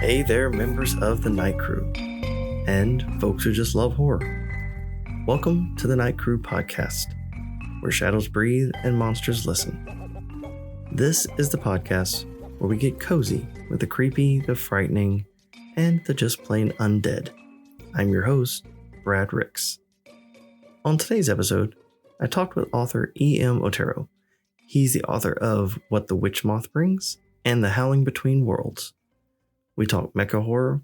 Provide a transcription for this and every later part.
Hey there, members of the Night Crew, and folks who just love horror. Welcome to the Night Crew podcast, where shadows breathe and monsters listen. This is the podcast where we get cozy with the creepy, the frightening, and the just plain undead. I'm your host, Brad Ricks. On today's episode, I talked with author EM Otero. He's the author of What the Witch Moth Brings and the Howling Between Worlds. We talk mecha horror,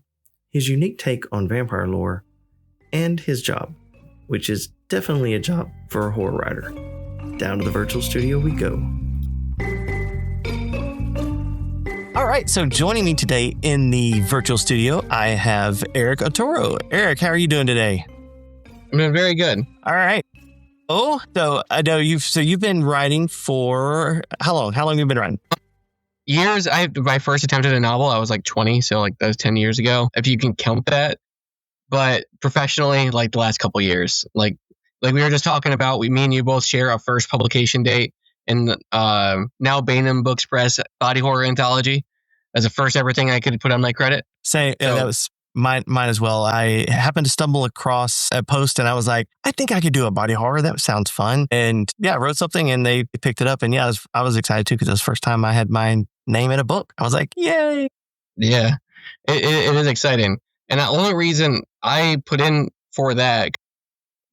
his unique take on vampire lore, and his job, which is definitely a job for a horror writer. Down to the virtual studio we go. All right, so joining me today in the virtual studio, I have Eric Otero. Eric, how are you doing today? I'm doing very good. All right. Oh, so I know you've been writing for how long? How long have you been writing? Years. My first attempt at a novel, I was like 20, so like that was 10 years ago, if you can count that. But professionally, like the last couple years, like we were just talking about, me and you both share a first publication date in now Bainham Books Press body horror anthology as the first ever thing I could put on my credit. That was mine as well. I happened to stumble across a post and I was like, I think I could do a body horror. That sounds fun. And yeah, I wrote something and they picked it up. And yeah, I was excited too because it was the first time I had my name in a book. I was like, yay. Yeah, it is exciting. And the only reason I put in for that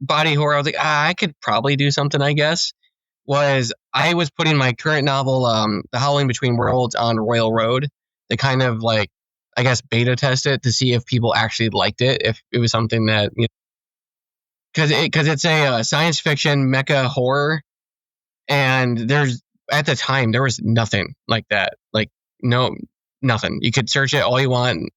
body horror, I was like, I could probably do something, I guess, was I was putting my current novel, The Howling Between Worlds, on Royal Road to kind of like, I guess, beta test it to see if people actually liked it, if it was something that, you know, because it's a science fiction mecha horror, and at the time there was nothing like that, like nothing. You could search it all you want,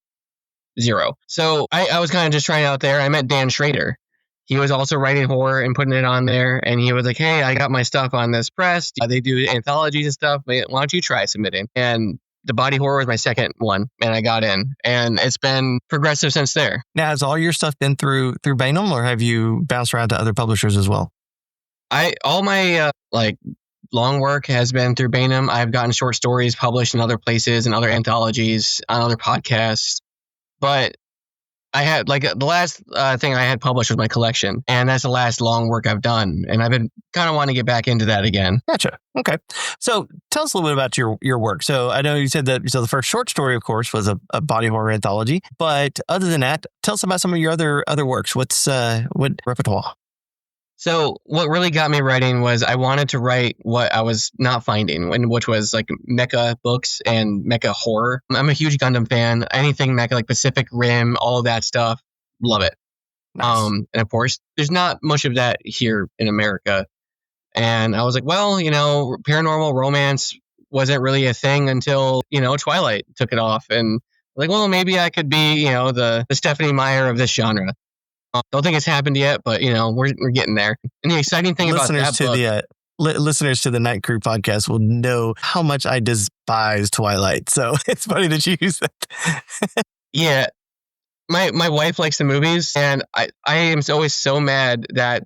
zero. So I was kind of just trying it out there. I met Dan Schrader. He was also writing horror and putting it on there, and he was like, hey, I got my stuff on this press. They do anthologies and stuff, but why don't you try submitting? And the body horror was my second one, and I got in, and it's been progressive since there. Now, has all your stuff been through Bainham, or have you bounced around to other publishers as well? All my long work has been through Bainham. I've gotten short stories published in other places and other anthologies on other podcasts, but I had the last thing I had published was my collection, and that's the last long work I've done, and I've been kind of wanting to get back into that again. Gotcha. Okay. So tell us a little bit about your work. So I know you said that the first short story, of course, was a body horror anthology, but other than that, tell us about some of your other works. What repertoire? So what really got me writing was I wanted to write what I was not finding, which was like mecha books and mecha horror. I'm a huge Gundam fan. Anything mecha, like Pacific Rim, all of that stuff, love it. Nice. And of course, there's not much of that here in America. And I was like, well, paranormal romance wasn't really a thing until, Twilight took it off. And like, well, maybe I could be, the Stephanie Meyer of this genre. Don't think it's happened yet, but we're getting there. And the exciting thing about that book, listeners to the Night Crew podcast will know how much I despise Twilight. So it's funny that you use that. Yeah, my wife likes the movies, and I am always so mad that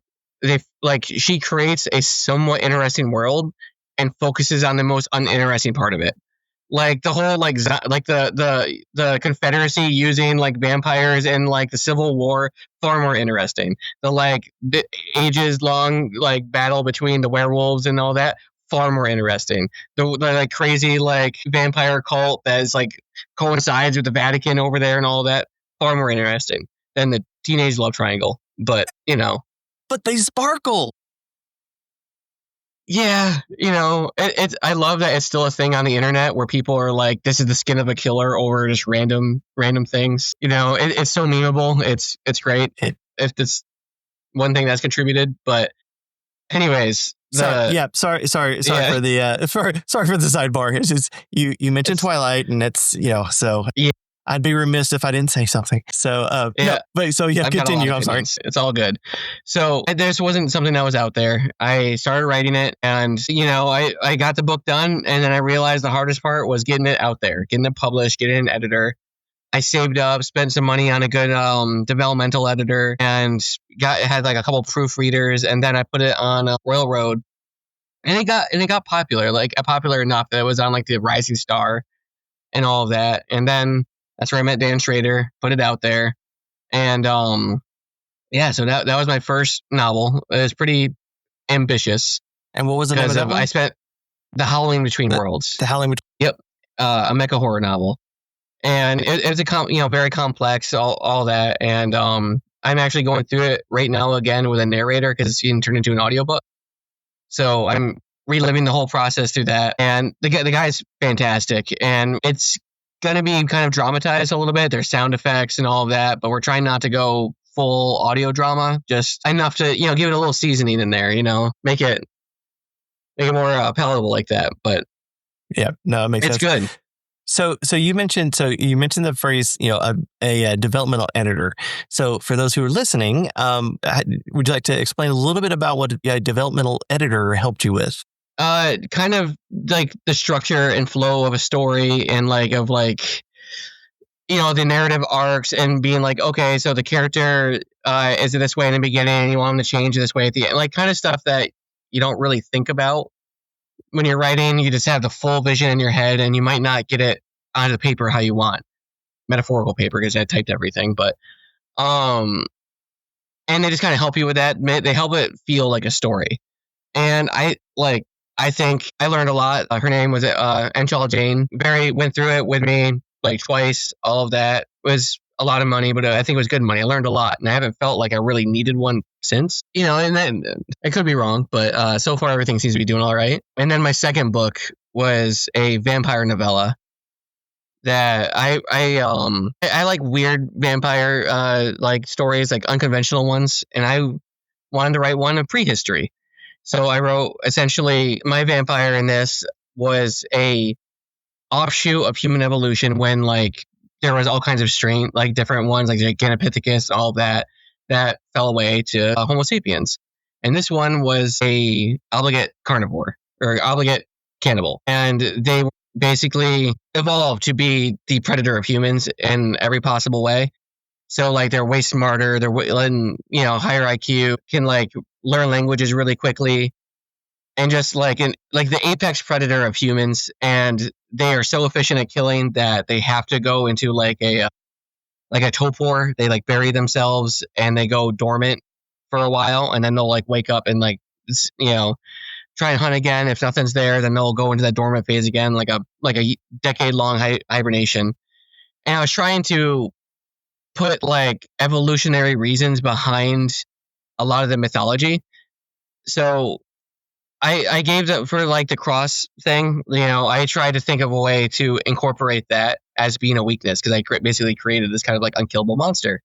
she creates a somewhat interesting world and focuses on the most uninteresting part of it. Like the whole the Confederacy using vampires in the Civil War, far more interesting. The ages long battle between the werewolves and all that, far more interesting. The crazy vampire cult that is coincides with the Vatican over there and all that, far more interesting than the teenage love triangle. But but they sparkle. Yeah, I love that it's still a thing on the internet where people are like, this is the skin of a killer over just random things. It's so memeable. It's great. If it's one thing that's contributed, but anyways. Sorry for the sidebar. It's just you mentioned Twilight, and it's so yeah. I'd be remiss if I didn't say something. So continue. I'm sorry. It's all good. So this wasn't something that was out there. I started writing it, and I got the book done, and then I realized the hardest part was getting it out there, getting it published, getting an editor. I saved up, spent some money on a good developmental editor, and had a couple proofreaders, and then I put it on Royal Road, and it got popular, popular enough that it was on the Rising Star and all of that. And then That's where I met Dan Schrader, put it out there. And yeah, so that was my first novel. It was pretty ambitious. And what was the name of that one? I spent The Howling Between Worlds. The Howling Between. Yep. A mecha horror novel. And it's a very complex, all that. And I'm actually going through it right now again with a narrator because it's being turned into an audiobook. So I'm reliving the whole process through that. And the guy's fantastic. And it's going to be kind of dramatized a little bit. There's sound effects and all of that, but we're trying not to go full audio drama, just enough to, give it a little seasoning in there, make it more palatable like that. But yeah, no, it makes sense. It's good. So you mentioned the phrase, a developmental editor. So for those who are listening, would you like to explain a little bit about what a developmental editor helped you with? Kind of like the structure and flow of a story and the narrative arcs and being like, okay, so the character is this way in the beginning and you want them to change this way at the end, like kind of stuff that you don't really think about when you're writing. You just have the full vision in your head and you might not get it onto the paper how you want, metaphorical paper because I typed everything, but and they just kind of help you with that. They help it feel like a story. And I think I learned a lot. Her name was Enchal Jane. Barry went through it with me like twice. All of that was a lot of money, but I think it was good money. I learned a lot, and I haven't felt like I really needed one since. And then I could be wrong, but so far everything seems to be doing all right. And then my second book was a vampire novella that I like weird vampire like stories, like unconventional ones, and I wanted to write one of prehistory. So I wrote, essentially, my vampire in this was a offshoot of human evolution when, there was all kinds of different ones, like Gigantopithecus, all that fell away to Homo sapiens. And this one was a obligate carnivore, or obligate cannibal. And they basically evolved to be the predator of humans in every possible way. So, they're way smarter, they're higher IQ, can, learn languages really quickly, and just the apex predator of humans. And they are so efficient at killing that they have to go into a torpor. They bury themselves and they go dormant for a while, and then they'll wake up and try and hunt again. If nothing's there, then they'll go into that dormant phase again, like a decade long hibernation. And I was trying to put evolutionary reasons behind a lot of the mythology. So I gave that for the cross thing. I tried to think of a way to incorporate that as being a weakness, because I basically created this kind of unkillable monster.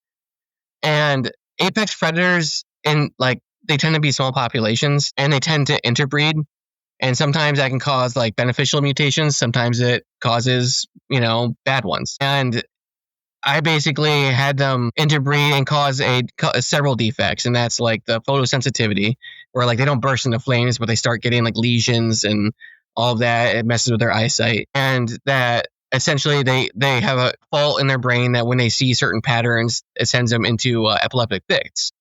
And apex predators, and they tend to be small populations, and they tend to interbreed. And sometimes that can cause beneficial mutations. Sometimes it causes bad ones. And I basically had them interbreed and cause several defects, and that's the photosensitivity, where they don't burst into flames, but they start getting lesions and all of that. It messes with their eyesight, and that essentially they have a fault in their brain that when they see certain patterns, it sends them into epileptic fits,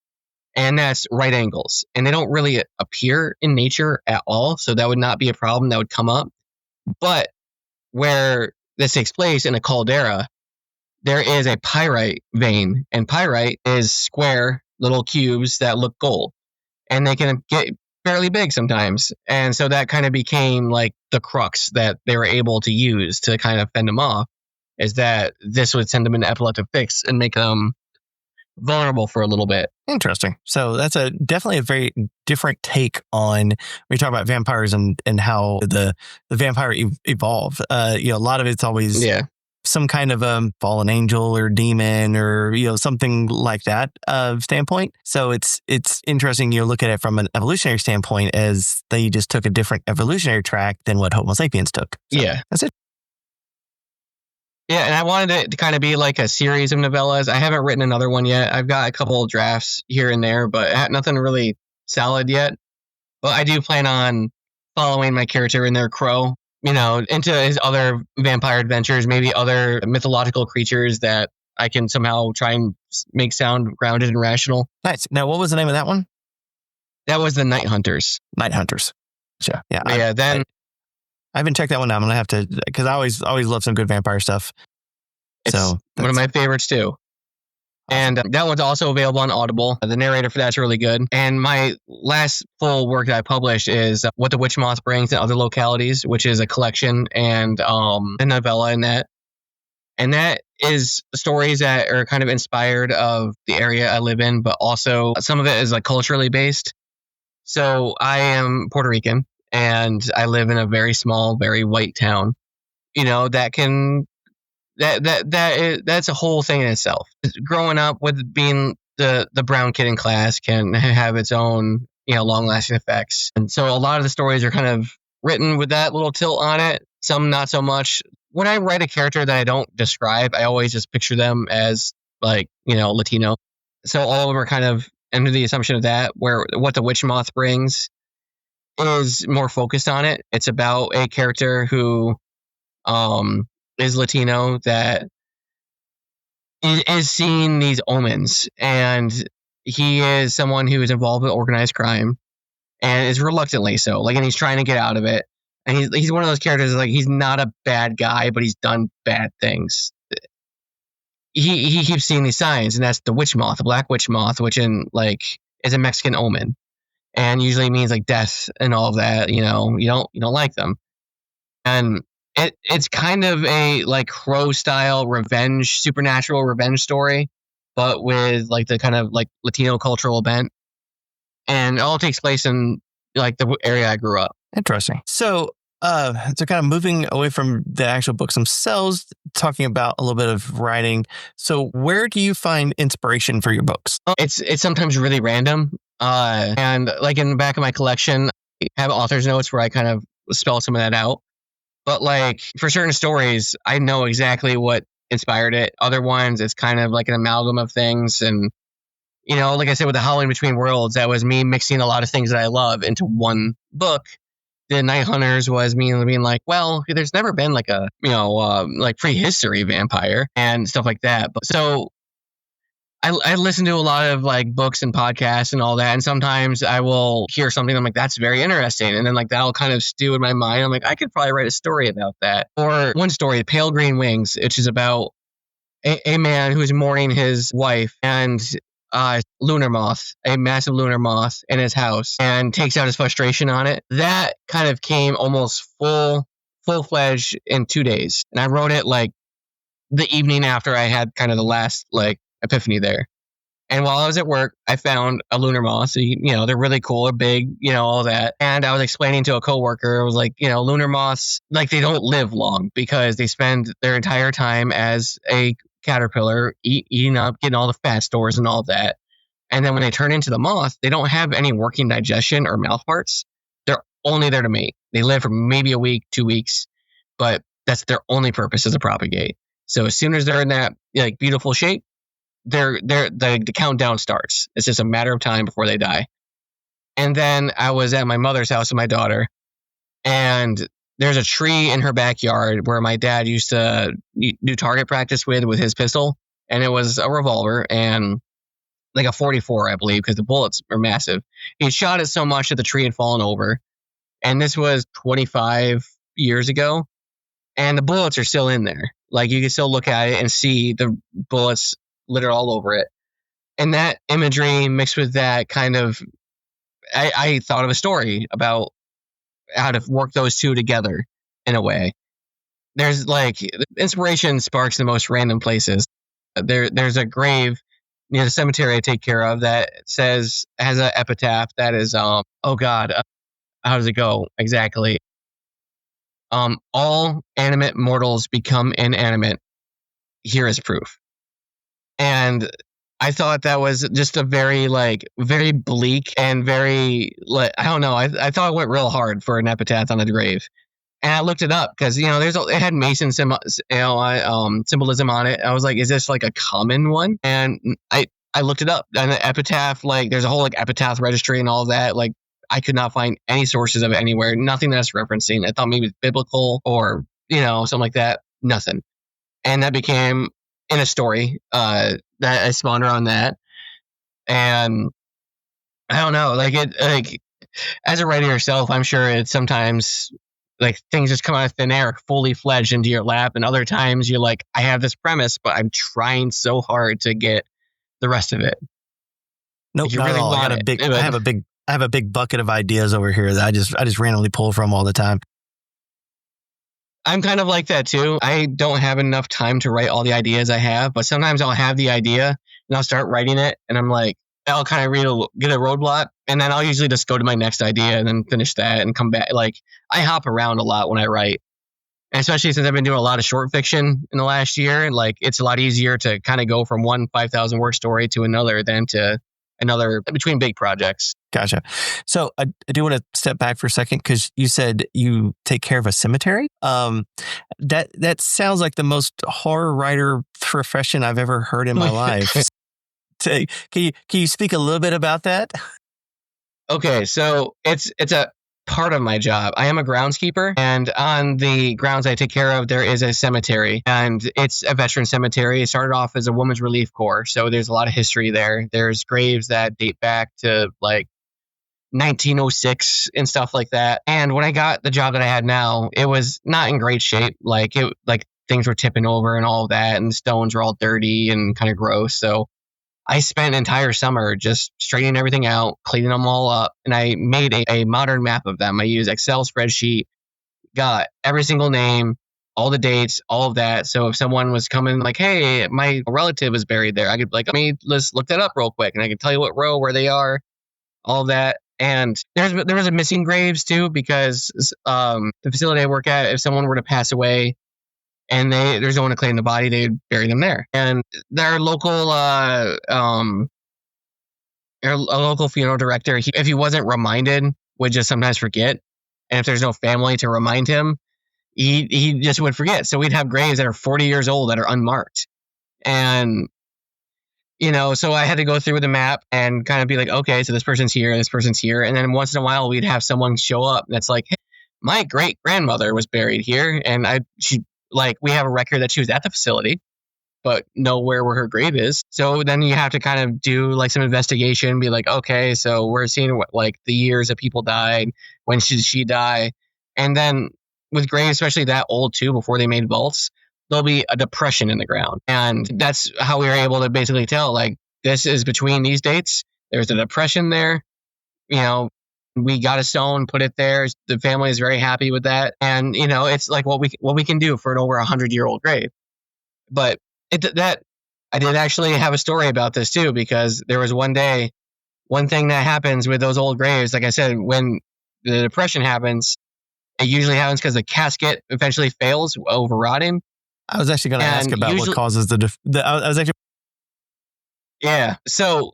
and that's right angles, and they don't really appear in nature at all, so that would not be a problem that would come up. But where this takes place in a caldera, there is a pyrite vein, and pyrite is square little cubes that look gold, and they can get fairly big sometimes. And so that kind of became the crux that they were able to use to kind of fend them off, is that this would send them into epileptic fix and make them vulnerable for a little bit. Interesting. So that's definitely a very different take on when you talk about vampires and how the vampire evolved. A lot of it's always some kind of fallen angel or demon or something like that standpoint. So it's interesting. You look at it from an evolutionary standpoint, as they just took a different evolutionary track than what Homo sapiens took. So that's it. Yeah, and I wanted it to kind of be a series of novellas. I haven't written another one yet. I've got a couple of drafts here and there, but nothing really solid yet. But I do plan on following my character in their crow, into his other vampire adventures, maybe other mythological creatures that I can somehow try and make sound grounded and rational. Nice. Now, what was the name of that one? That was the Night Hunters. Night Hunters. Sure. Yeah. I haven't checked that one out. I'm going to have to, because I always love some good vampire stuff. It's one of my favorites too. And that one's also available on Audible. The narrator for that's really good. And my last full work that I published is What the Witch Moth Brings in Other Localities, which is a collection and a novella in that. And that is stories that are kind of inspired of the area I live in, but also some of it is like culturally based. So I am Puerto Rican and I live in a very small, very white town. You know, that's a whole thing in itself. Growing up with being the brown kid in class can have its own, long lasting effects. And so a lot of the stories are kind of written with that little tilt on it. Some not so much. When I write a character that I don't describe, I always just picture them as Latino. So all of them are kind of under the assumption of that, where What the Witch Moth Brings is more focused on it. It's about a character who is Latino that is seeing these omens, and he is someone who is involved with organized crime and is reluctantly so. And he's trying to get out of it. And he's one of those characters he's not a bad guy, but he's done bad things. He keeps seeing these signs, and that's the witch moth, the black witch moth, which is a Mexican omen, and usually means death and all of that. You don't like them, and it's kind of a Crow style revenge, supernatural revenge story, but with the kind of Latino cultural bent, and it all takes place in the area I grew up. Interesting. So kind of moving away from the actual books themselves, talking about a little bit of writing. So where do you find inspiration for your books? It's sometimes really random. And in the back of my collection, I have author's notes where I kind of spell some of that out. But for certain stories, I know exactly what inspired it. Other ones, it's kind of an amalgam of things. And, like I said, with the Howling Between Worlds, that was me mixing a lot of things that I love into one book. The Night Hunters was me being well, there's never been a prehistory vampire and stuff like that. But so I listen to a lot of books and podcasts and all that. And sometimes I will hear something. I'm that's very interesting. And then that'll kind of stew in my mind. I'm I could probably write a story about that. Or one story, Pale Green Wings, which is about a man who's mourning his wife and lunar moth, a massive lunar moth in his house, and takes out his frustration on it. That kind of came almost full-fledged in 2 days. And I wrote it the evening after I had kind of the last epiphany there. And while I was at work, I found a lunar moth. So, they're really cool, they're big, all that. And I was explaining to a coworker, I was lunar moths, they don't live long because they spend their entire time as a caterpillar, eating up, getting all the fat stores and all that. And then when they turn into the moth, they don't have any working digestion or mouth parts. They're only there to mate. They live for maybe a week, 2 weeks, but that's their only purpose is to propagate. So as soon as they're in that beautiful shape, the countdown starts. It's just a matter of time before they die. And then I was at my mother's house with my daughter, and there's a tree in her backyard where my dad used to do target practice with his pistol. And it was a revolver and a 44, I believe, because the bullets are massive. He shot it so much that the tree had fallen over. And this was 25 years ago. And the bullets are still in there. You can still look at it and see the bullets littered all over it. And that imagery mixed with that kind of, I thought of a story about how to work those two together in a way. There's inspiration sparks in the most random places. There's a grave near the cemetery I take care of that has an epitaph that is, how does it go exactly? All animate mortals become inanimate. Here is proof. And I thought that was just a very very bleak and very I don't know. I thought it went real hard for an epitaph on a grave, and I looked it up because it had Mason symbolism on it. I was is this a common one? And I looked it up, and the epitaph there's a whole epitaph registry and all of that. I could not find any sources of it anywhere. Nothing that's referencing. I thought maybe it's biblical or something like that. Nothing, and that became in a story that I spawned around that. And I don't know, as a writer yourself, I'm sure it's sometimes like things just come out of thin air, fully fledged into your lap. And other times you're like, I have this premise, but I'm trying so hard to get the rest of it. Nope, You not really at all. want I have a big bucket of ideas over here that I just randomly pull from all the time. I'm kind of like that too. I don't have enough time to write all the ideas I have, but sometimes I'll have the idea and I'll start writing it, and I'm like, I'll kind of get a roadblock, and then I'll usually just go to my next idea and then finish that and come back. Like, I hop around a lot when I write, and especially since I've been doing a lot of short fiction in the last year, like it's a lot easier to kind of go from one 5,000 word story to another than to another between big projects. Gotcha. So I do want to step back for a second because you said you take care of a cemetery. That sounds like the most horror writer profession I've ever heard in my life. Can you speak a little bit about that? Okay, so it's a part of my job. I am a groundskeeper, and on the grounds I take care of, there is a cemetery, and it's a veteran cemetery. It started off as a women's relief corps, so there's a lot of history there. There's graves that date back to like 1906 and stuff like that. And when I got the job that I had now, it was not in great shape. Like things were tipping over and all of that, and the stones were all dirty and kind of gross. So I spent an entire summer just straightening everything out, cleaning them all up, and I made a modern map of them. I used Excel spreadsheet, got every single name, all the dates, all of that. So if someone was coming like, hey, my relative is buried there, I could like, let's look that up real quick, and I can tell you what row, where they are, all of that. And there was a missing graves too, because the facility I work at, if someone were to pass away, and there's no one to claim the body, they would bury them there. And their local funeral director, if he wasn't reminded, would just sometimes forget. And if there's no family to remind him, he just would forget. So we'd have graves that are 40 years old that are unmarked. And, so I had to go through the map and kind of be like, okay, so this person's here. And then once in a while, we'd have someone show up that's like, hey, my great grandmother was buried here. And we have a record that she was at the facility, but know where her grave is. So then you have to kind of do like some investigation, be like, okay, so we're seeing what, like the years that people died, when did she die? And then with graves, especially that old too, before they made vaults, there'll be a depression in the ground. And that's how we were able to basically tell, like, this is between these dates. There's a depression there. We got a stone, put it there. The family is very happy with that. And, it's like what we can do for an over 100-year-old grave. But I did actually have a story about this too, because there was one thing that happens with those old graves. Like I said, when the depression happens, it usually happens because the casket eventually fails over rotting. I was actually going to ask about what causes Yeah. So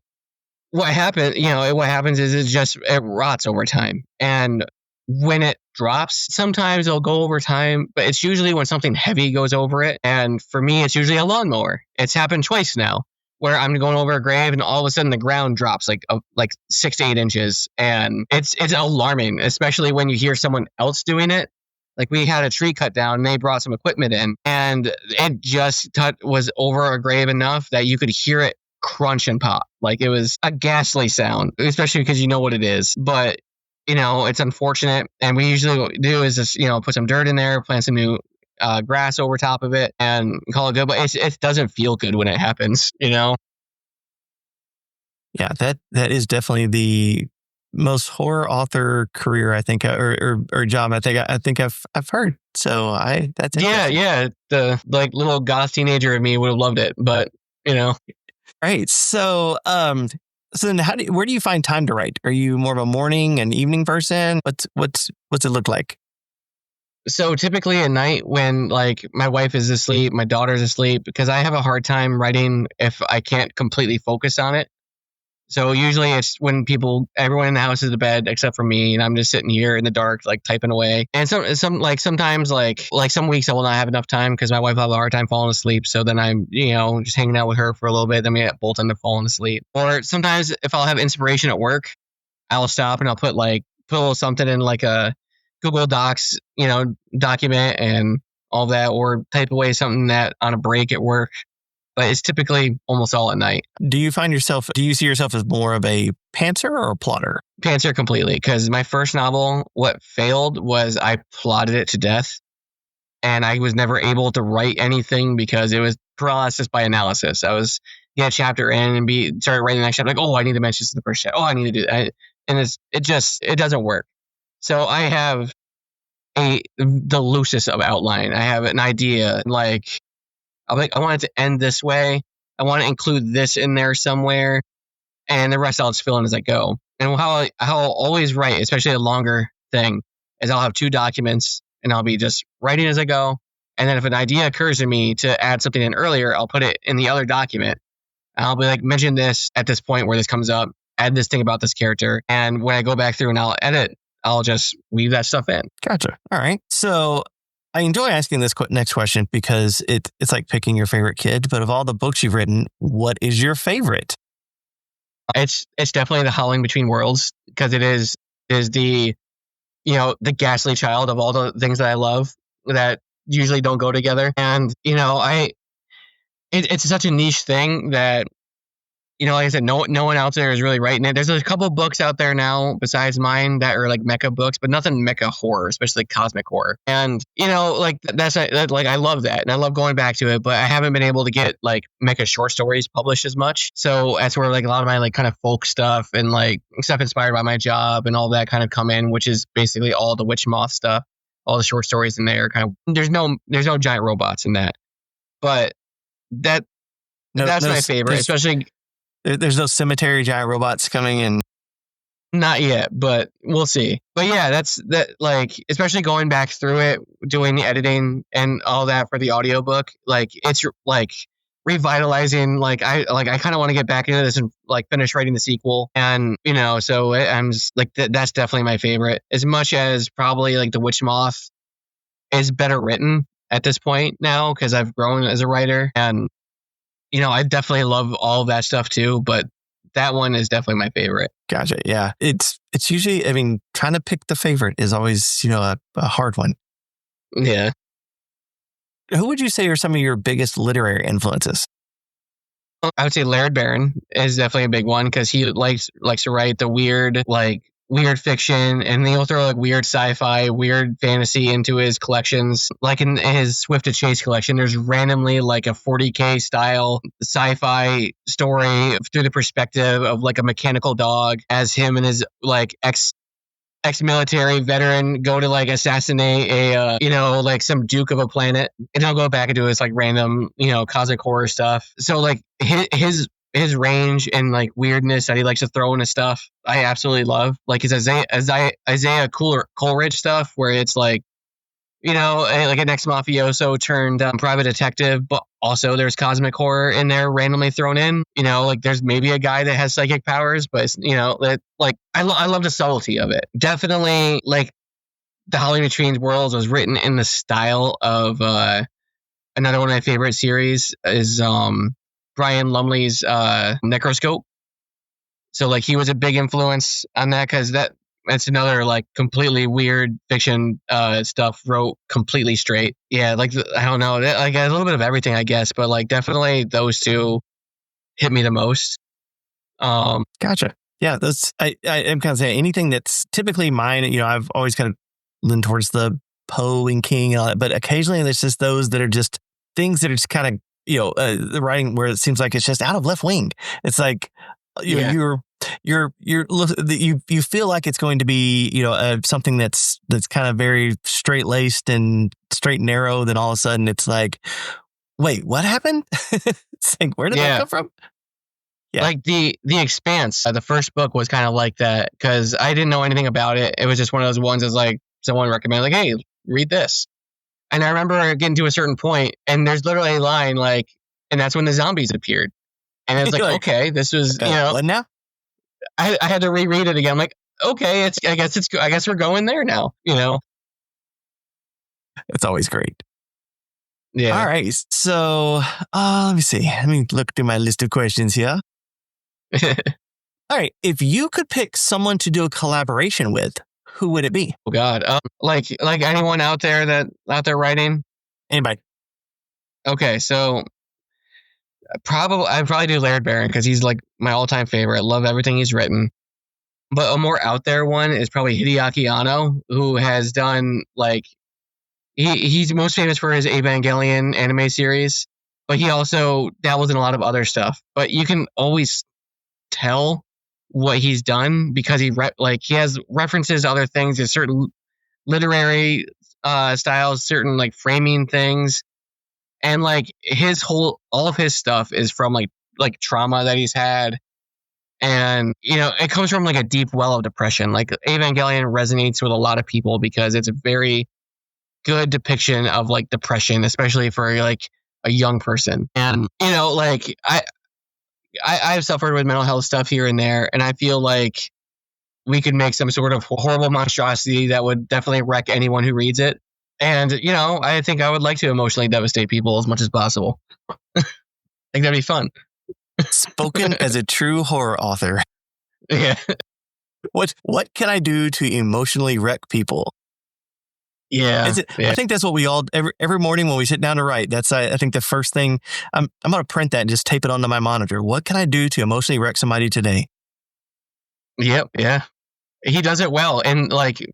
what happens is it rots over time. And when it drops, sometimes it'll go over time, but it's usually when something heavy goes over it. And for me, it's usually a lawnmower. It's happened twice now, where I'm going over a grave and all of a sudden the ground drops like 6 to 8 inches. And it's alarming, especially when you hear someone else doing it. Like we had a tree cut down and they brought some equipment in, and it just was over a grave enough that you could hear it crunch and pop. Like it was a ghastly sound, especially because you know what it is. But, it's unfortunate. And we usually do is just, put some dirt in there, plant some new grass over top of it and call it good. But it doesn't feel good when it happens, Yeah, that is definitely the most horror author career I think, or job I think I've heard. So that's yeah. The like little goth teenager of me would have loved it, but Right. So then where do you find time to write? Are you more of a morning and evening person? What's it look like? So typically at night when like my wife is asleep, my daughter's asleep, because I have a hard time writing if I can't completely focus on it. So usually it's when everyone in the house is in bed except for me, and I'm just sitting here in the dark, like typing away. And sometimes like some weeks I will not have enough time because my wife will have a hard time falling asleep. So then I'm, just hanging out with her for a little bit. Then we both end up falling asleep. Or sometimes if I'll have inspiration at work, I'll stop and I'll put a little something in like a Google Docs, document and all that, or type away something that on a break at work but it's typically almost all at night. Do you see yourself as more of a pantser or a plotter? Pantser completely, because my first novel, what failed was I plotted it to death, and I was never able to write anything because it was paralysis by analysis. I was get a chapter in and started writing the next chapter, like, oh, I need to mention this in the first chapter. Oh, I need to do that. And it doesn't work. So I have the loosest of outline. I have an idea, like, I want it to end this way. I want to include this in there somewhere, and the rest I'll just fill in as I go. And how I'll always write, especially a longer thing, is I'll have 2 documents, and I'll be just writing as I go. And then if an idea occurs to me to add something in earlier, I'll put it in the other document. And I'll be like, mention this at this point where this comes up, add this thing about this character. And when I go back through and I'll edit, I'll just weave that stuff in. Gotcha. All right. So I enjoy asking this next question because it's like picking your favorite kid. But of all the books you've written, what is your favorite? It's definitely the Howling Between Worlds, because it is the, the ghastly child of all the things that I love that usually don't go together. And, it's such a niche thing that, like I said, no one out there is really writing it. There's a couple books out there now besides mine that are like mecha books, but nothing mecha horror, especially cosmic horror. And, that's like, I love that. And I love going back to it, but I haven't been able to get like mecha short stories published as much. So that's where like a lot of my like kind of folk stuff and like stuff inspired by my job and all that kind of come in, which is basically all the Witch Moth stuff, all the short stories in there. Kind of, there's no giant robots in that, but that's my favorite, especially. There's no cemetery giant robots coming in. Not yet, but we'll see. But yeah, that's like, especially going back through it, doing the editing and all that for the audiobook, like it's like revitalizing. Like I kind of want to get back into this and like finish writing the sequel. And, so I'm just like, that's definitely my favorite, as much as probably like the Witch Moth is better written at this point now, because I've grown as a writer. And I definitely love all of that stuff too, but that one is definitely my favorite. Gotcha. Yeah. It's usually, trying to pick the favorite is always, a hard one. Yeah. Who would you say are some of your biggest literary influences? I would say Laird Barron is definitely a big one, because he likes to write the weird fiction, and he'll throw like weird sci-fi, weird fantasy into his collections. Like in his Swift to Chase collection, there's randomly like a 40K style sci-fi story through the perspective of like a mechanical dog, as him and his like ex-military veteran go to like assassinate a like some duke of a planet, and he'll go back and do his like random cosmic horror stuff. So like his range and like weirdness that he likes to throw into stuff, I absolutely love. Like his Isaiah Coleridge stuff, where it's like, like an ex-mafioso turned private detective, but also there's cosmic horror in there randomly thrown in. Like there's maybe a guy that has psychic powers, but it's, that like I love the subtlety of it. Definitely, like the Howling Between Worlds was written in the style of another one of my favorite series is Brian Lumley's Necroscope. So like he was a big influence on that, because that's another like completely weird fiction stuff wrote completely straight. Yeah, like I don't know, like a little bit of everything, I guess, but like definitely those two hit me the most. Gotcha. Yeah, those I'm kind of saying anything that's typically mine. I've always kind of leaned towards the Poe and King and all that, but occasionally there's just those that are just things that are just kind of the writing where it seems like it's just out of left wing. It's like you feel like it's going to be something that's kind of very straight laced and straight and narrow. Then all of a sudden it's like, wait, what happened? It's like, where did that come from? Yeah. Like the Expanse, the first book was kind of like that, because I didn't know anything about it. It was just one of those ones that's like someone recommended, like, hey, read this. And I remember getting to a certain point, and there's literally a line like, and that's when the zombies appeared. And it's like, okay, this was, what now? I had to reread it again. I'm like, okay, I guess we're going there now, It's always great. Yeah. All right. So let me see. Let me look through my list of questions here. All right. If you could pick someone to do a collaboration with, who would it be? Oh God. Like anyone out there writing? Anybody. Okay. So I'd probably do Laird Barron because he's like my all-time favorite. I love everything he's written. But a more out there one is probably Hideaki Anno, who has done like he's most famous for his Evangelion anime series, but he also dabbles in a lot of other stuff. But you can always tell what he's done because he has references to other things, to certain literary styles, certain like framing things, and like all of his stuff is from like trauma that he's had. And, it comes from like a deep well of depression. Like Evangelion resonates with a lot of people because it's a very good depiction of like depression, especially for like a young person. And, like I've suffered with mental health stuff here and there. And I feel like we could make some sort of horrible monstrosity that would definitely wreck anyone who reads it. And, I think I would like to emotionally devastate people as much as possible. I think that'd be fun. Spoken as a true horror author. Yeah. What can I do to emotionally wreck people? Yeah. I think that's what we all every morning when we sit down to write. That's I think the first thing I'm going to print that and just tape it onto my monitor. What can I do to emotionally wreck somebody today? Yep. Yeah. He does it well. And like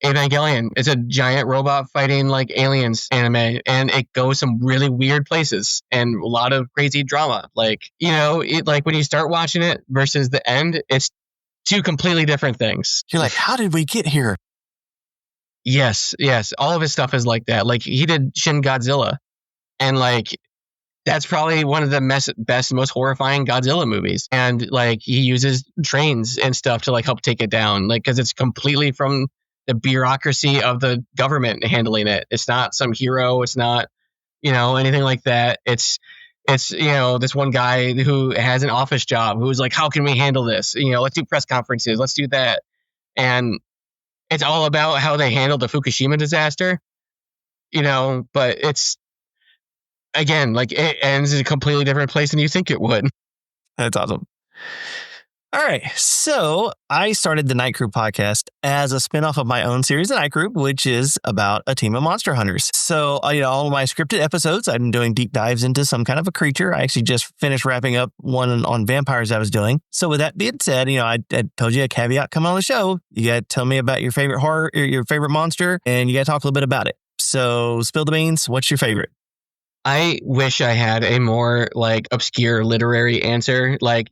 Evangelion, it's a giant robot fighting like aliens anime, and it goes some really weird places and a lot of crazy drama. Like, like when you start watching it versus the end, it's two completely different things. You're like, how did we get here? Yes. All of his stuff is like that. Like he did Shin Godzilla, and like that's probably one of the best, most horrifying Godzilla movies. And like he uses trains and stuff to like help take it down, like because it's completely from the bureaucracy of the government handling it. It's not some hero. It's not anything like that. It's this one guy who has an office job who's like, how can we handle this? Let's do press conferences. Let's do that. And it's all about how they handled the Fukushima disaster. But it's, again, like it ends in a completely different place than you think it would. That's awesome. All right. So I started the Night Crew podcast as a spinoff of my own series, The Night Crew, which is about a team of monster hunters. So, all of my scripted episodes, I've been doing deep dives into some kind of a creature. I actually just finished wrapping up one on vampires I was doing. So with that being said, I told you a caveat coming on the show. You got to tell me about your favorite horror, your favorite monster, and you got to talk a little bit about it. So spill the beans. What's your favorite? I wish I had a more like obscure literary answer, like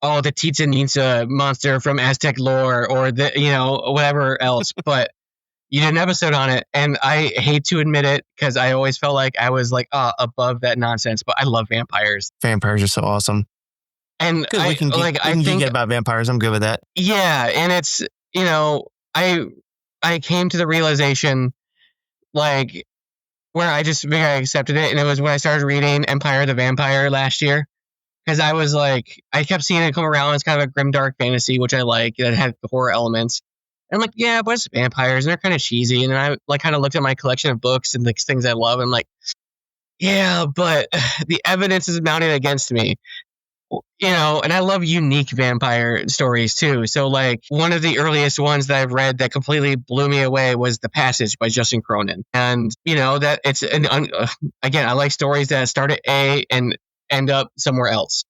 oh, the Chichen Itza monster from Aztec lore, or the whatever else. But you did an episode on it, and I hate to admit it because I always felt like I was like above that nonsense. But I love vampires. Vampires are so awesome, and I think get about vampires. I'm good with that. Yeah, and it's I came to the realization like, where I just think I accepted it. And it was when I started reading Empire the Vampire last year. Because I was like, I kept seeing it come around as kind of a grimdark fantasy, which I like, that had horror elements. And I'm like, yeah, but it's vampires, and they're kind of cheesy. And then I like kind of looked at my collection of books and the things I love, and I'm like, yeah, but the evidence is mounted against me. And I love unique vampire stories too. So like one of the earliest ones that I've read that completely blew me away was The Passage by Justin Cronin. And that it's again, I like stories that start at A and end up somewhere else.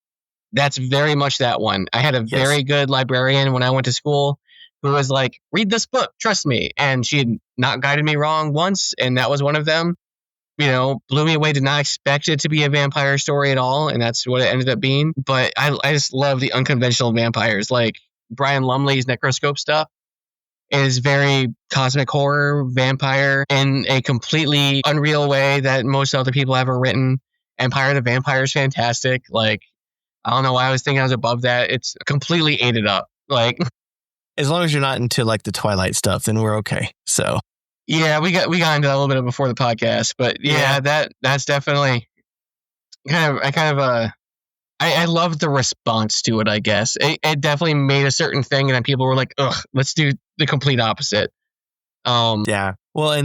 That's very much that one. I had a very good librarian when I went to school who was like, read this book, trust me. And she had not guided me wrong once, and that was one of them. Blew me away. Did not expect it to be a vampire story at all, and that's what it ended up being. But I just love the unconventional vampires. Like Brian Lumley's Necroscope stuff is very cosmic horror vampire in a completely unreal way that most other people haven't written. Empire the Vampire is fantastic. Like, I don't know why I was thinking I was above that. It's completely ate it up. Like, as long as you're not into like the Twilight stuff, then we're okay. So. Yeah, we got into that a little bit before the podcast, but that's definitely I love the response to it. I guess it definitely made a certain thing, and then people were like, "Ugh, let's do the complete opposite." Yeah. Well, I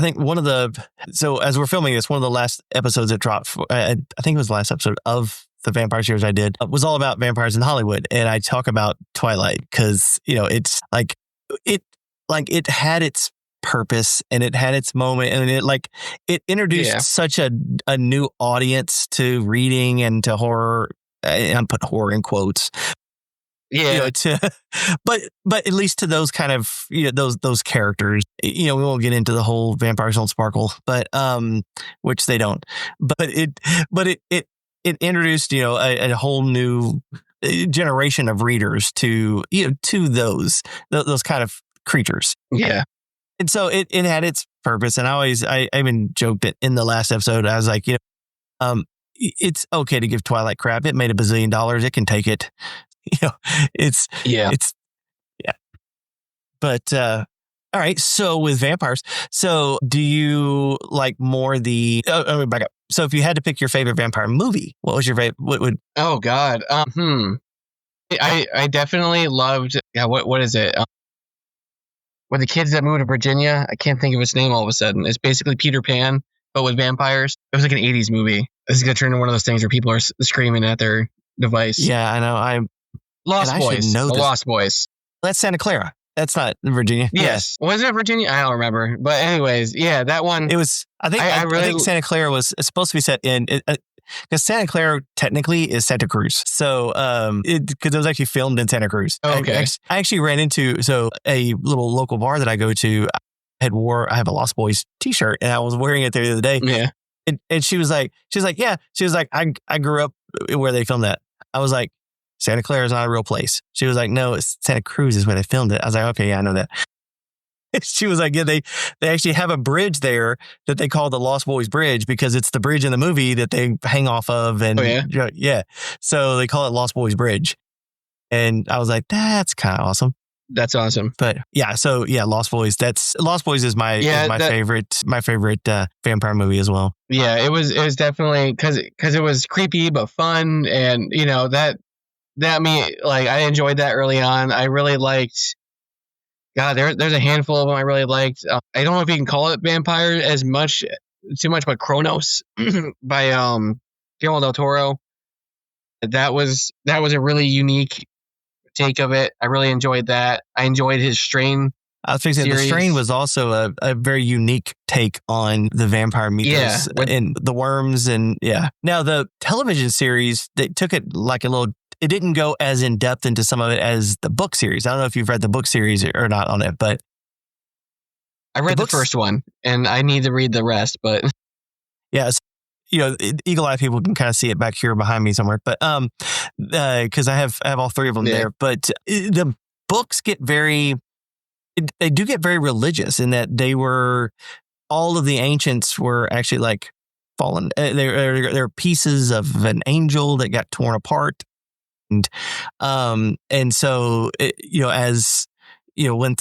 think as we're filming this, one of the last episodes that dropped, I think it was the last episode of the vampire series I did, was all about vampires in Hollywood, and I talk about Twilight because it's like it had its purpose and it had its moment, and it introduced such a new audience to reading and to horror. I put horror in quotes. Yeah. But at least to those kind of, those characters, we won't get into the whole vampires don't sparkle, but, which they don't, but it introduced, a whole new generation of readers to those kind of creatures. Yeah. And so it had its purpose. And I even joked that in the last episode, I was like, it's okay to give Twilight crap. It made $1 bazillion. It can take it. But all right. So with vampires, so do you like more the? Let me back up. So if you had to pick your favorite vampire movie, what was your favorite? What would? Oh God. I definitely loved. Yeah. What is it? With the kids that moved to Virginia, I can't think of its name all of a sudden. It's basically Peter Pan, but with vampires. It was like an 80s movie. This is gonna turn into one of those things where people are screaming at their device. Yeah, I know. Lost Boys. Lost Boys. That's Santa Clara. That's not Virginia. Yes. Was it Virginia? I don't remember. But anyways, yeah, that one. It was. I think Santa Clara was supposed to be set in. Because Santa Clara technically is Santa Cruz. So, because it was actually filmed in Santa Cruz. Oh, okay. I actually ran into a little local bar that I go to. I have a Lost Boys t-shirt, and I was wearing it there the other day. Yeah. And she was like, yeah. She was like, I grew up where they filmed that. I was like, Santa Clara is not a real place. She was like, no, it's Santa Cruz is where they filmed it. I was like, okay, yeah, I know that. She was like, yeah, they actually have a bridge there that they call the Lost Boys Bridge because it's the bridge in the movie that they hang off of. And yeah. So they call it Lost Boys Bridge. And I was like, that's kind of awesome. That's awesome. But yeah, so yeah, Lost Boys is my favorite vampire movie as well. Yeah, it was definitely because it was creepy but fun, and that me, like, I enjoyed that early on. I really liked. God, there's a handful of them I really liked. I don't know if you can call it vampire too much, but Kronos by Guillermo del Toro. That was a really unique take of it. I really enjoyed that. I enjoyed his Strain. I was thinking the Strain was also a very unique take on the vampire mythos and the worms and Now the television series, they took it like a little. It didn't go as in depth into some of it as the book series. I don't know if you've read the book series or not on it, but I read the first one and I need to read the rest. But yes, eagle eye people can kind of see it back here behind me somewhere. But because I have all three of them there. But the books get they do get very religious in that all of the ancients were actually like fallen. They're pieces of an angel that got torn apart. And so as when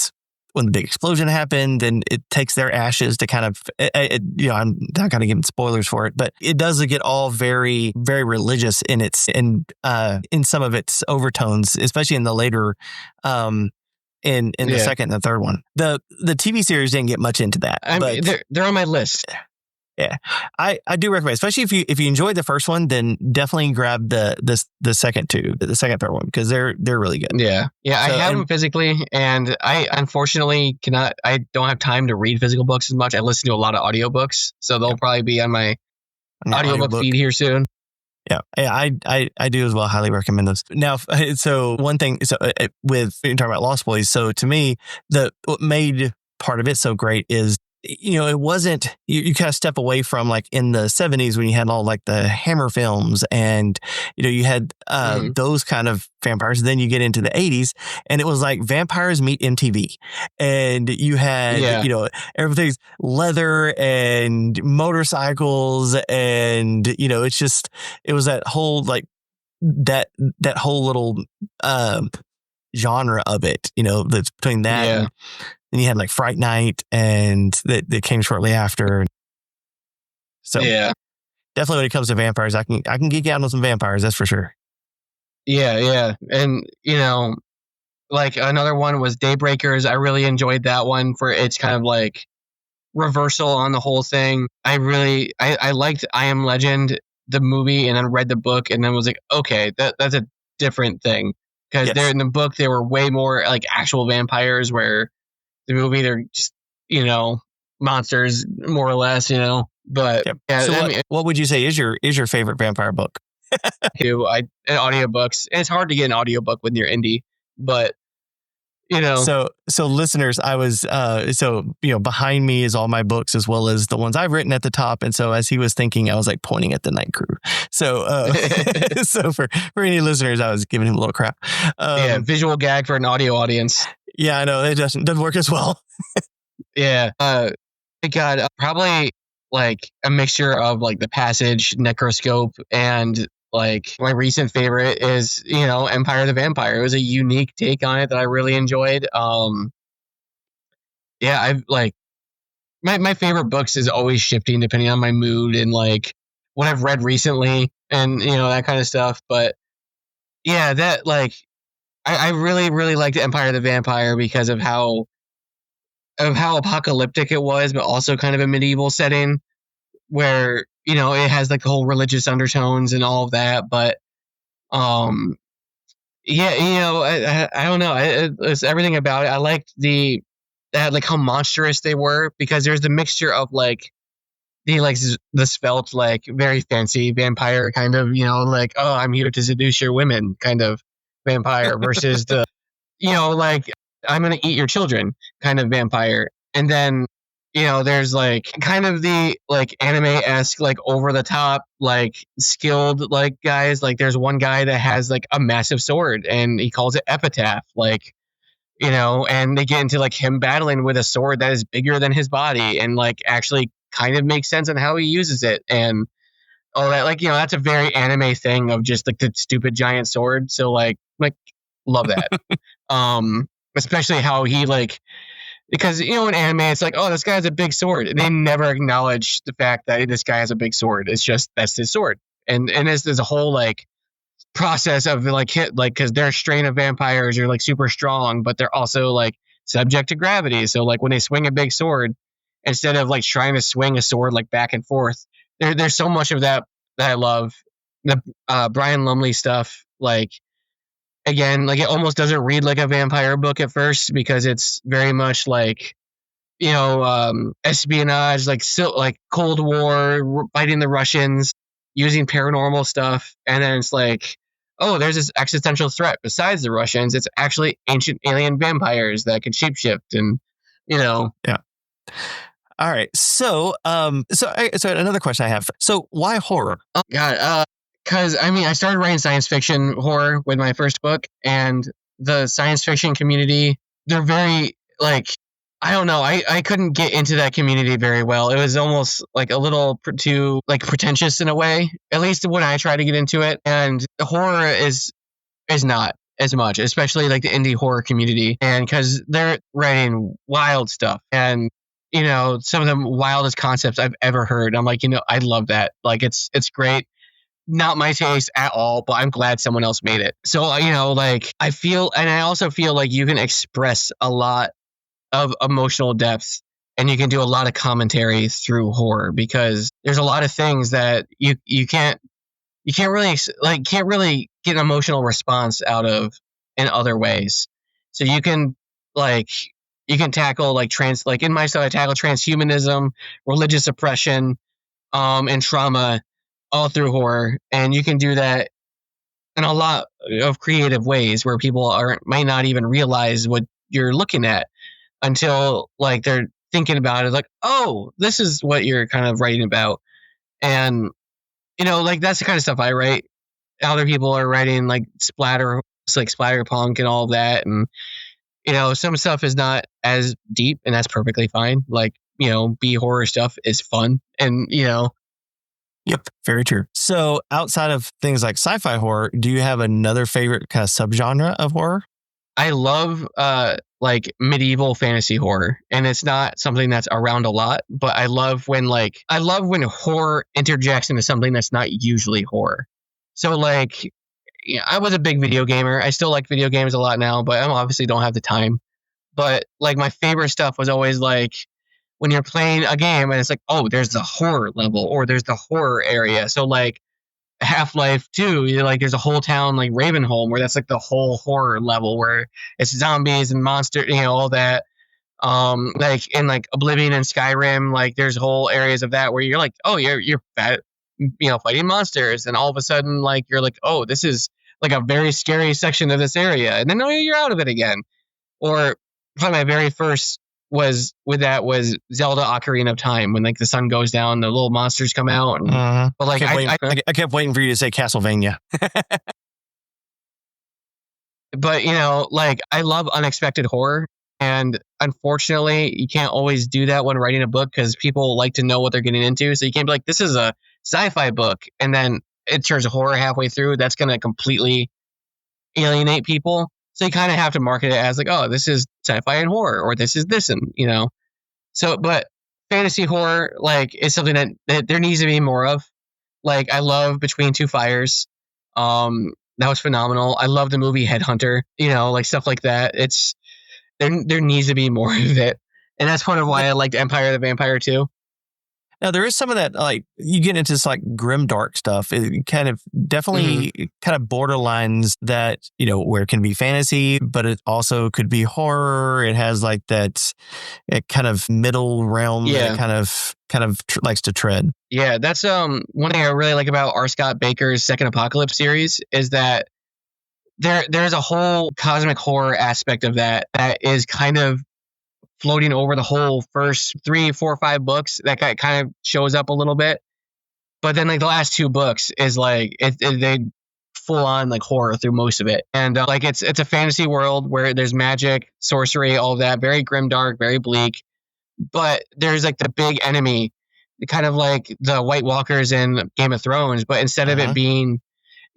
the big explosion happened, and it takes their ashes to kind of I'm not going to give spoilers for it, but it does get all very, very religious in some of its overtones, especially in the later in the second and the third one. The TV series didn't get much into that. They're on my list. Yeah, I do recommend, especially if you enjoyed the first one, then definitely grab the second third one, because they're really good. Yeah. So, I have them physically, and I unfortunately cannot. I don't have time to read physical books as much. I listen to a lot of audiobooks, so they'll probably be on my audiobook feed here soon. Yeah, I do as well. Highly recommend those. Now, so one thing, with you're talking about Lost Boys. So to me, what made part of it so great is, it wasn't, you kind of step away from like in the 70s when you had all like the Hammer films and, you had those kind of vampires. Then you get into the 80s and it was like vampires meet MTV, and you had, everything's leather and motorcycles, and, it was that whole, like that whole little genre of it, that's between that and you had like Fright Night, and that came shortly after. So definitely when it comes to vampires, I can geek out on some vampires, that's for sure. Yeah. And, like another one was Daybreakers. I really enjoyed that one for its kind of like reversal on the whole thing. I liked I Am Legend, the movie, and then read the book, and then was like, okay, that's a different thing. Because they're in the book, they were way more like actual vampires, where the movie, they're just monsters more or less, but Yep. yeah, So what would you say is your favorite vampire book? and audiobooks. And it's hard to get an audiobook when you're indie, but So listeners, I was behind me is all my books as well as the ones I've written at the top, and so as he was thinking, I was like pointing at the Night Crew. So so for any listeners, I was giving him a little crap. Visual gag for an audio audience. Yeah, I know it doesn't work as well. Yeah, I got probably like a mixture of like The Passage, Necroscope, and like my recent favorite is Empire the Vampire. It was a unique take on it that I really enjoyed. I've like my favorite books is always shifting depending on my mood and like what I've read recently and that kind of stuff. But yeah, that like I really really liked Empire the Vampire because of how apocalyptic it was, but also kind of a medieval setting where it has like the whole religious undertones and all of that. But I don't know. It's everything about it. I liked like how monstrous they were because there's the mixture of like the svelte, like very fancy vampire kind of, like, oh, I'm here to seduce your women kind of vampire versus the, like I'm going to eat your children kind of vampire. And then, there's like kind of the like anime-esque, like over the top, like skilled like guys. Like there's one guy that has like a massive sword and he calls it Epitaph, like, and they get into like him battling with a sword that is bigger than his body and like actually kind of makes sense on how he uses it and all that. Like, that's a very anime thing of just like the stupid giant sword. So like love that. Especially how he like, because in anime it's like, oh, this guy has a big sword. They never acknowledge the fact that this guy has a big sword. It's just that's his sword. And there's a whole like process of like because their strain of vampires are like super strong, but they're also like subject to gravity. So like when they swing a big sword, instead of like trying to swing a sword like back and forth, there's so much of that I love. The Brian Lumley stuff, like again, like it almost doesn't read like a vampire book at first because it's very much like espionage, like like Cold War, fighting the Russians, using paranormal stuff, and then it's like, oh, there's this existential threat besides the Russians. It's actually ancient alien vampires that can shapeshift, and Yeah. All right. So another question I have. So why horror? Oh God, because I started writing science fiction horror with my first book, and the science fiction community, they're very like, I don't know. I couldn't get into that community very well. It was almost like a little too like pretentious in a way, at least when I tried to get into it. And horror is not as much, especially like the indie horror community. And because they're writing wild stuff and, some of the wildest concepts I've ever heard. I'm like, I love that. Like it's great. Not my taste at all, but I'm glad someone else made it. So, like I also feel like you can express a lot of emotional depth and you can do a lot of commentary through horror because there's a lot of things that you can't really get an emotional response out of in other ways. So you can tackle like in my style I tackle transhumanism, religious oppression, and trauma all through horror, and you can do that in a lot of creative ways where people might not even realize what you're looking at until like they're thinking about it, like, oh, this is what you're kind of writing about. And like that's the kind of stuff I write. Other people are writing like splatterpunk and all of that, and some stuff is not as deep, and that's perfectly fine. Like B horror stuff is fun, and Yep, very true. So outside of things like sci-fi horror, do you have another favorite kind of subgenre of horror? I love like medieval fantasy horror, and it's not something that's around a lot, but I love when horror interjects into something that's not usually horror. So like, I was a big video gamer. I still like video games a lot now, but I obviously don't have the time. But like my favorite stuff was always like when you're playing a game and it's like, oh, there's the horror level or there's the horror area. So like Half-Life 2, like there's a whole town like Ravenholm where that's like the whole horror level where it's zombies and monsters, all that. Like in like Oblivion and Skyrim, like there's whole areas of that where you're like, oh, you're fighting monsters, and all of a sudden like you're like, oh, this is like a very scary section of this area, and then you're out of it again. Or probably my very first was Zelda Ocarina of Time, when like the sun goes down, the little monsters come out. And, but like I kept waiting for you to say Castlevania. But like I love unexpected horror, and unfortunately you can't always do that when writing a book, because people like to know what they're getting into. So you can't be like, this is a sci-fi book, and then it turns horror halfway through. That's going to completely alienate people. So you kind of have to market it as like, oh, this is sci-fi and horror, or this is this, and So, but fantasy horror like is something that there needs to be more of. Like I love Between Two Fires. That was phenomenal. I love the movie Headhunter. Like stuff like that. It's there needs to be more of it, and that's part of why I liked Empire the Vampire too. Now there is some of that, like you get into this like grim dark stuff. It kind of definitely kind of borderlines that, where it can be fantasy, but it also could be horror. It has like that kind of middle realm that it kind of likes to tread. Yeah, that's one thing I really like about R. Scott Baker's Second Apocalypse series, is that there's a whole cosmic horror aspect of that is kind of floating over the whole first 3, 4, 5 books. That kind of shows up a little bit, but then like the last 2 books is like they full on like horror through most of it. And like it's a fantasy world where there's magic, sorcery, all of that, very grimdark, very bleak. But there's like the big enemy, kind of like the White Walkers in Game of Thrones, but instead of it being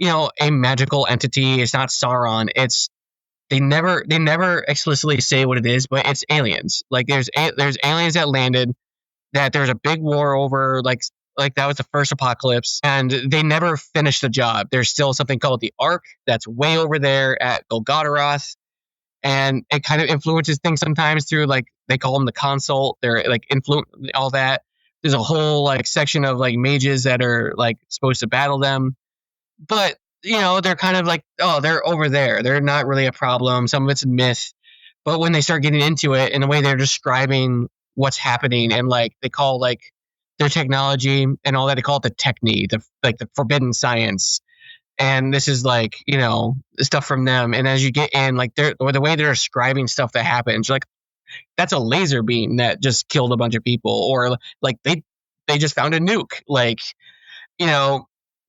a magical entity, it's not Sauron. They never explicitly say what it is, but it's aliens. Like there's aliens that landed, that there's a big war over, like that was the first apocalypse, and they never finished the job. There's still something called the Ark that's way over there at Golgotharoth, and it kind of influences things sometimes through, like, they call them the consult. They're like influence all that. There's a whole like section of like mages that are like supposed to battle them, but they're kind of like, oh, they're over there. They're not really a problem. Some of it's myth. But when they start getting into it, in the way they're describing what's happening, and like they call like their technology and all that, they call it the techne, the forbidden science. And this is like, stuff from them. And as you get in, like the way they're describing stuff that happens, you're like, that's a laser beam that just killed a bunch of people. Or like they just found a nuke. Like,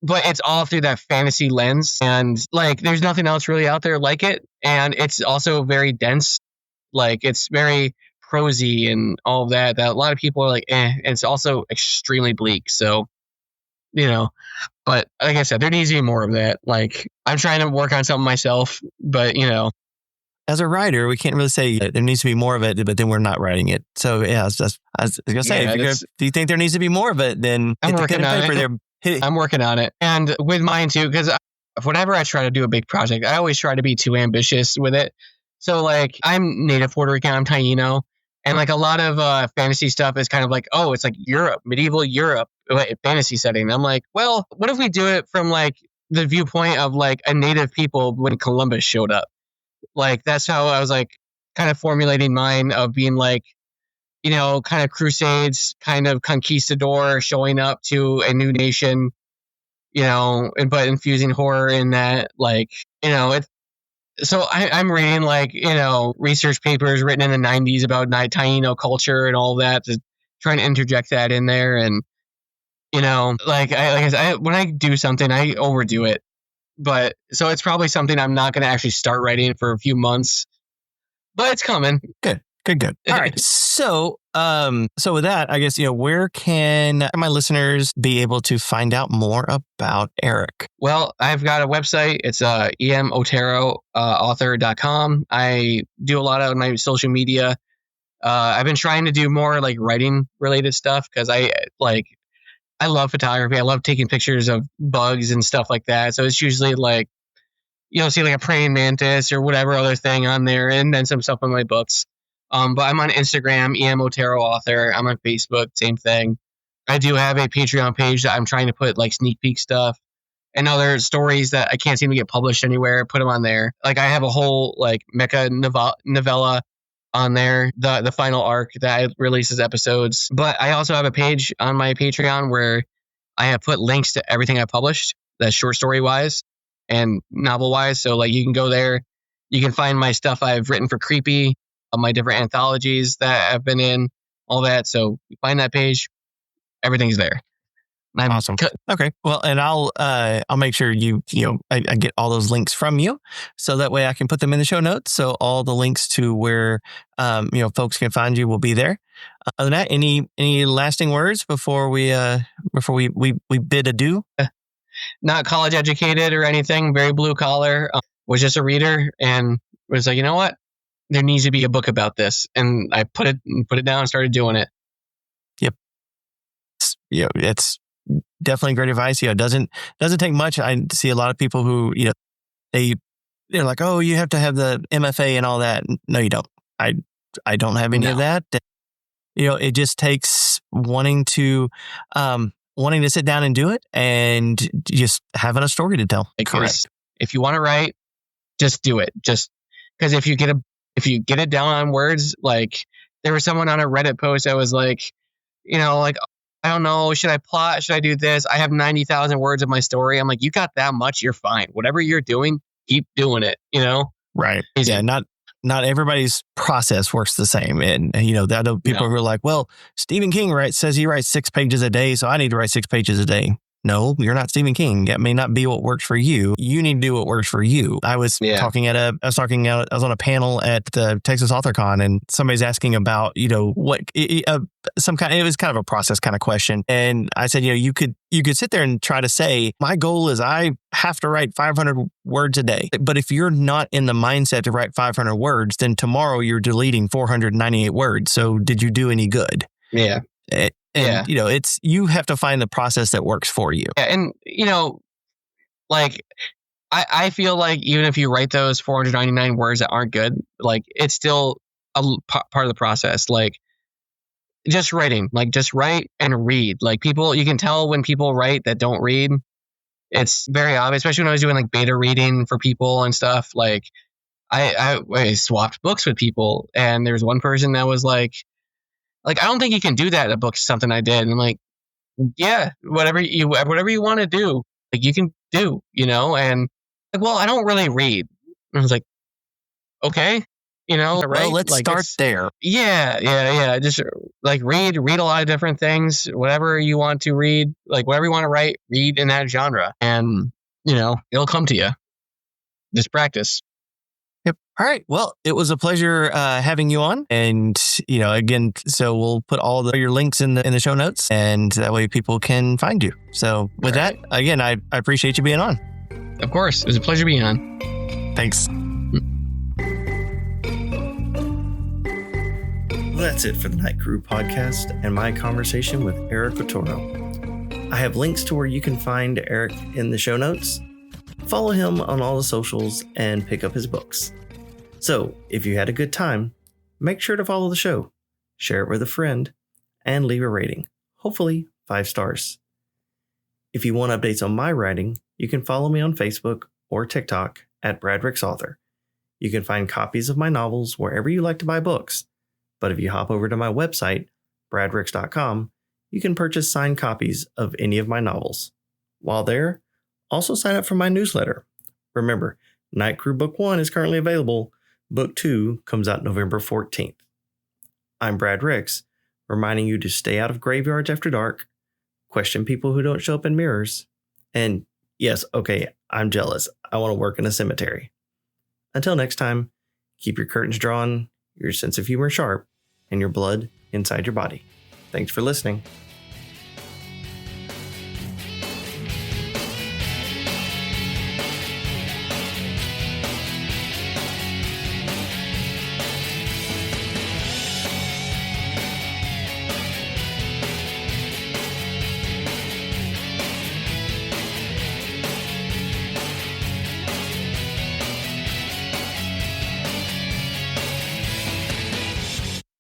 but it's all through that fantasy lens, and like there's nothing else really out there like it. And it's also very dense, like it's very prosy and all of that a lot of people are like, and it's also extremely bleak. So but like I said, there needs to be more of that. Like I'm trying to work on something myself, but as a writer, we can't really say there needs to be more of it, but then we're not writing it. So yeah, I was gonna say, if you think there needs to be more of it, then I'm working on it. I'm working on it. And with mine too, because whenever I try to do a big project, I always try to be too ambitious with it. So like I'm native Puerto Rican, I'm Taino, and like a lot of fantasy stuff is kind of like, oh, it's like Europe, medieval Europe, fantasy setting. And I'm like, well, what if we do it from like the viewpoint of like a native people when Columbus showed up? Like that's how I was like kind of formulating mine, of being like, kind of crusades, kind of conquistador showing up to a new nation, but infusing horror in that, like, so I'm reading like, research papers written in the 90s about Taino culture and all that, to trying to interject that in there. And, like I said, when I do something, I overdo it. But so it's probably something I'm not going to actually start writing for a few months, but it's coming. Good. All right. So with that, I guess, where can my listeners be able to find out more about Eric? Well, I've got a website. It's EM Otero, author.com. I do a lot of my social media. I've been trying to do more like writing related stuff, because I love photography. I love taking pictures of bugs and stuff like that. So it's usually like, see like a praying mantis or whatever other thing on there, and then some stuff on my books. But I'm on Instagram, EM Otero author. I'm on Facebook, same thing. I do have a Patreon page that I'm trying to put like sneak peek stuff and other stories that I can't seem to get published anywhere. Put them on there. Like I have a whole like mecha novella on there, the final arc that releases episodes. But I also have a page on my Patreon where I have put links to everything I published, that's short story wise and novel wise. So like you can go there, you can find my stuff I've written for Creepy, my different anthologies that I've been in, all that. So you find that page, everything's there. Awesome. Okay. Well, and I'll make sure I get all those links from you, so that way I can put them in the show notes. So all the links to where folks can find you will be there. Other than that, any lasting words before we bid adieu? Not college educated or anything. Very blue collar. Was just a reader and was like, you know what? There needs to be a book about this, and I put it down and started doing it. Yep. It's definitely great advice. It doesn't take much. I see a lot of people who they're like, oh, you have to have the MFA and all that. No, you don't. I don't have any of that. It just takes wanting to sit down and do it, and just having a story to tell. Correct. If you want to write, just do it. Just because if you get it down on words, like there was someone on a Reddit post that was like, I don't know, should I plot? Should I do this? I have 90,000 words of my story. I'm like, you got that much, you're fine. Whatever you're doing, keep doing it, Right. Yeah, not everybody's process works the same. And, I know people who are like, well, Stephen King says he writes 6 pages a day, so I need to write 6 pages a day. No, you're not Stephen King. That may not be what works for you. You need to do what works for you. I was on a panel at the Texas AuthorCon, and somebody's asking about, what it was kind of a process kind of question. And I said, you could sit there and try to say, my goal is I have to write 500 words a day. But if you're not in the mindset to write 500 words, then tomorrow you're deleting 498 words. So did you do any good? Yeah. It's you have to find the process that works for you. Yeah, and like I feel like even if you write those 499 words that aren't good, like it's still a part of the process. Like just writing, like just write and read. Like you can tell when people write that don't read. It's very obvious, especially when I was doing like beta reading for people and stuff. Like I swapped books with people, and there was one person that was like, I don't think you can do that in a book, something I did. And I'm like, yeah, whatever you want to do, like you can do, and like, well, I don't really read. And I was like, okay, right? Well, let's start there. Yeah. Just like read a lot of different things, whatever you want to read, like whatever you want to write, read in that genre, and it'll come to you. Just practice. Yep. All right. Well, it was a pleasure having you on, and again, so we'll put all your links in the show notes, and that way people can find you. So with that, again, I appreciate you being on. Of course, it was a pleasure being on. Thanks. That's it for the Night Crew podcast and my conversation with Eric Otero. I have links to where you can find Eric in the show notes. Follow him on all the socials and pick up his books. So, if you had a good time, make sure to follow the show, share it with a friend, and leave a rating. Hopefully, 5 stars. If you want updates on my writing, you can follow me on Facebook or TikTok at BradRicksAuthor. You can find copies of my novels wherever you like to buy books. But if you hop over to my website, bradricks.com, you can purchase signed copies of any of my novels. While there, also sign up for my newsletter. Remember, Night Crew Book 1 is currently available. Book 2 comes out November 14th. I'm Brad Ricks, reminding you to stay out of graveyards after dark, question people who don't show up in mirrors, and yes, okay, I'm jealous. I want to work in a cemetery. Until next time, keep your curtains drawn, your sense of humor sharp, and your blood inside your body. Thanks for listening.